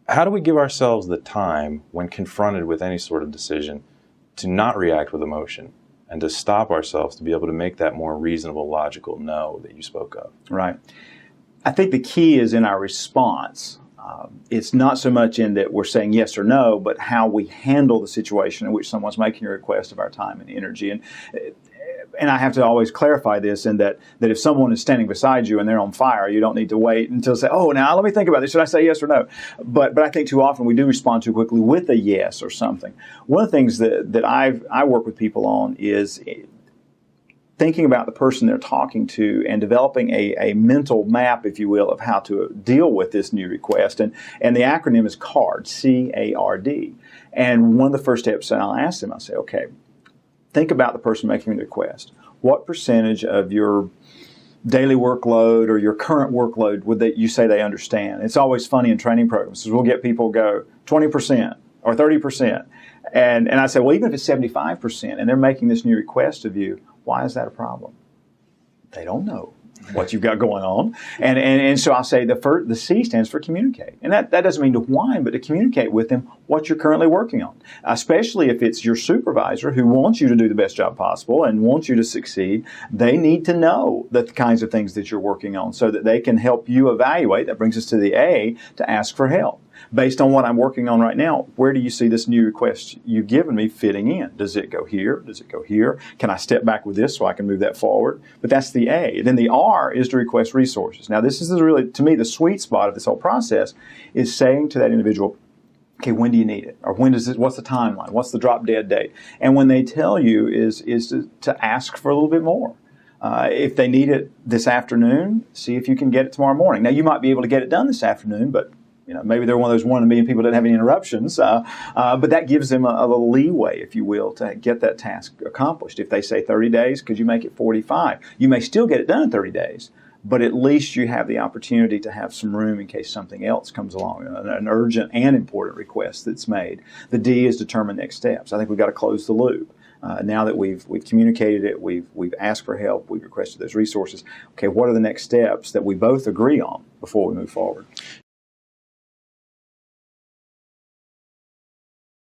How do we give ourselves the time when confronted with any sort of decision to not react with emotion and to stop ourselves to be able to make that more reasonable, logical no that you spoke of? Right. I think the key is in our response. It's not so much in that we're saying yes or no, but how we handle the situation in which someone's making a request of our time and energy. And I have to always clarify this in that if someone is standing beside you and they're on fire, you don't need to wait until say, oh, now let me think about this. Should I say yes or no? But I think too often we do respond too quickly with a yes or something. One of the things that I work with people on is thinking about the person they're talking to and developing a mental map, if you will, of how to deal with this new request. And the acronym is CARD, C-A-R-D. And one of the first steps that I'll ask them, I'll say, okay, think about the person making the request. What percentage of your daily workload or your current workload would you say they understand? It's always funny in training programs because we'll get people go 20% or 30%. And I say, well, even if it's 75% and they're making this new request of you, why is that a problem? They don't know what you've got going on. And so I'll say the C stands for communicate. And that doesn't mean to whine, but to communicate with them what you're currently working on, especially if it's your supervisor who wants you to do the best job possible and wants you to succeed. They need to know the kinds of things that you're working on so that they can help you evaluate. That brings us to the A, to ask for help. Based on what I'm working on right now, where do you see this new request you've given me fitting in? Does it go here? Does it go here? Can I step back with this so I can move that forward? But that's the A. Then the R is to request resources. Now, this is really, to me, the sweet spot of this whole process is saying to that individual, okay, when do you need it? Or when does it, what's the timeline? What's the drop dead date? And when they tell you is to ask for a little bit more. If they need it this afternoon, see if you can get it tomorrow morning. Now, you might be able to get it done this afternoon, but maybe they're one of those 1 in a million people that don't have any interruptions, but that gives them a little leeway, if you will, to get that task accomplished. If they say 30 days, could you make it 45? You may still get it done in 30 days, but at least you have the opportunity to have some room in case something else comes along, an urgent and important request that's made. The D is determine next steps. I think we've got to close the loop. Now that we've communicated it, we've asked for help, we've requested those resources. Okay, what are the next steps that we both agree on before we move forward?